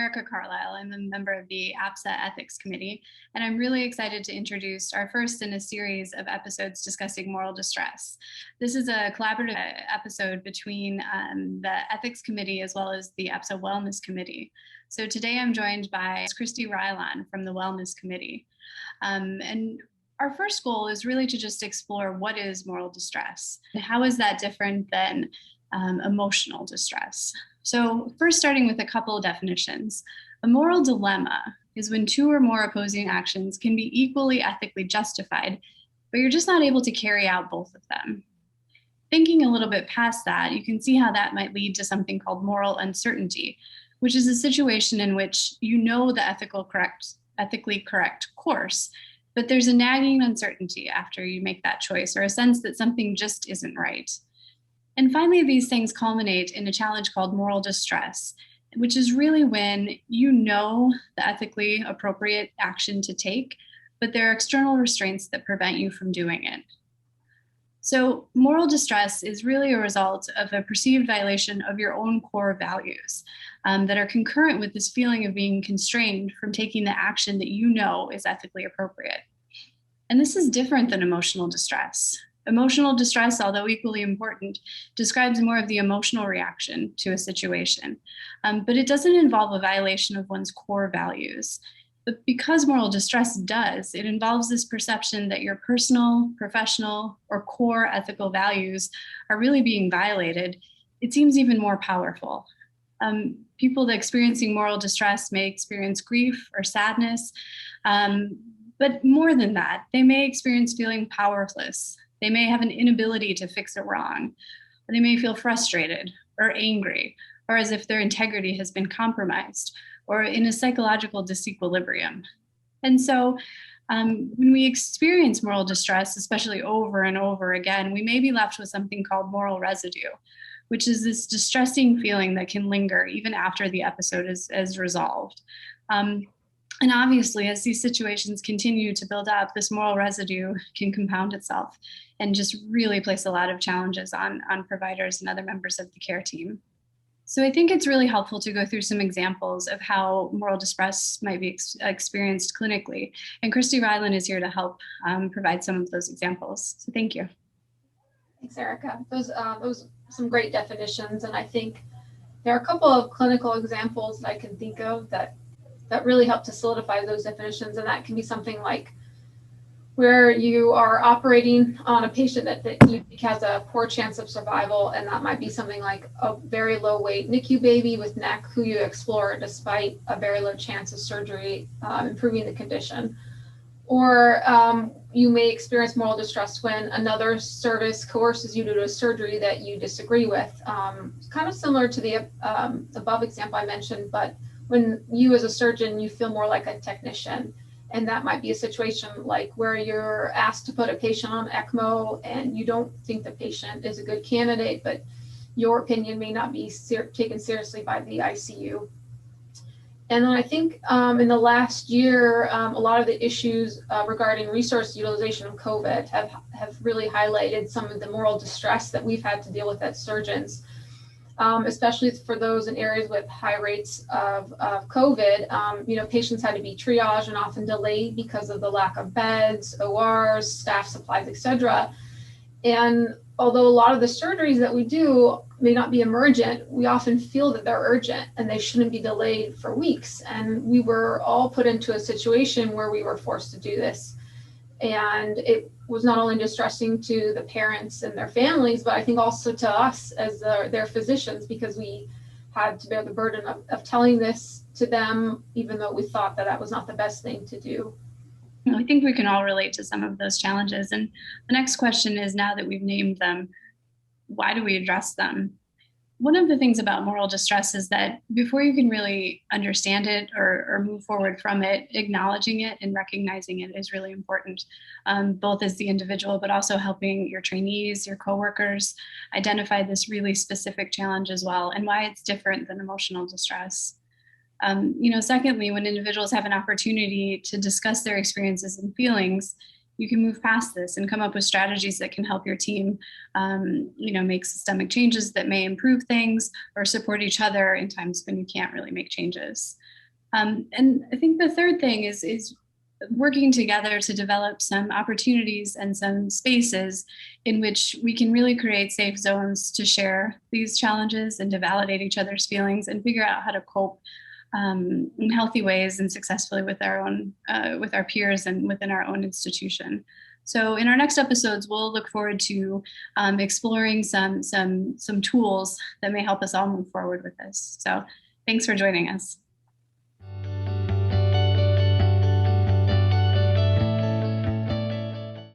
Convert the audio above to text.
Erica Carlisle. I'm a member of the APSA Ethics Committee, and I'm really excited to introduce our first in a series of episodes discussing moral distress. This is a collaborative episode between the Ethics Committee as well as the APSA Wellness Committee. So today I'm joined by Christy Rylan from the Wellness Committee. And our first goal is really to just explore what is moral distress and how is that different than emotional distress. So first, starting with a couple of definitions. A moral dilemma is when two or more opposing actions can be equally ethically justified, but you're just not able to carry out both of them. Thinking a little bit past that, you can see how that might lead to something called moral uncertainty, which is a situation in which you know the ethically correct course, but there's a nagging uncertainty after you make that choice, or a sense that something just isn't right. And finally, these things culminate in a challenge called moral distress, which is really when you know the ethically appropriate action to take, but there are external restraints that prevent you from doing it. So moral distress is really a result of a perceived violation of your own core values that are concurrent with this feeling of being constrained from taking the action that you know is ethically appropriate. And this is different than emotional distress. Emotional distress, although equally important, describes more of the emotional reaction to a situation, but it doesn't involve a violation of one's core values. But because moral distress does, it involves this perception that your personal, professional, or core ethical values are really being violated. It seems even more powerful. People that experiencing moral distress may experience grief or sadness, but more than that, they may experience feeling powerless. They may have an inability to fix a wrong, or they may feel frustrated or angry, or as if their integrity has been compromised, or in a psychological disequilibrium. And so when we experience moral distress, especially over and over again, we may be left with something called moral residue, which is this distressing feeling that can linger even after the episode is resolved. And obviously, as these situations continue to build up, this moral residue can compound itself and just really place a lot of challenges on providers and other members of the care team. So I think it's really helpful to go through some examples of how moral distress might be experienced clinically. And Christy Rylan is here to help provide some of those examples. So thank you. Thanks, Erica. Those some great definitions. And I think there are a couple of clinical examples that I can think of that really help to solidify those definitions. And that can be something like where you are operating on a patient that you think has a poor chance of survival. And that might be something like a very low weight NICU baby with neck who you explore despite a very low chance of surgery improving the condition. Or you may experience moral distress when another service coerces you to do a surgery that you disagree with. Kind of similar to the above example I mentioned, but when you as a surgeon, you feel more like a technician. And that might be a situation like where you're asked to put a patient on ECMO and you don't think the patient is a good candidate, but your opinion may not be taken seriously by the ICU. And then I think in the last year, a lot of the issues regarding resource utilization of COVID have really highlighted some of the moral distress that we've had to deal with as surgeons. Especially for those in areas with high rates of COVID, patients had to be triaged and often delayed because of the lack of beds, ORs, staff supplies, etc. And although a lot of the surgeries that we do may not be emergent, we often feel that they're urgent and they shouldn't be delayed for weeks. And we were all put into a situation where we were forced to do this. And it was not only distressing to the parents and their families, but I think also to us as their physicians, because we had to bear the burden of telling this to them, even though we thought that was not the best thing to do. I think we can all relate to some of those challenges. And the next question is, now that we've named them, why do we address them? One of the things about moral distress is that before you can really understand it or move forward from it, acknowledging it and recognizing it is really important, both as the individual, but also helping your trainees, your coworkers identify this really specific challenge as well and why it's different than emotional distress. Secondly, when individuals have an opportunity to discuss their experiences and feelings, you can move past this and come up with strategies that can help your team, make systemic changes that may improve things or support each other in times when you can't really make changes. And I think the third thing is working together to develop some opportunities and some spaces in which we can really create safe zones to share these challenges and to validate each other's feelings and figure out how to cope in healthy ways and successfully with our peers and within our own institution. So in our next episodes, we'll look forward to exploring some tools that may help us all move forward with this. So thanks for joining us.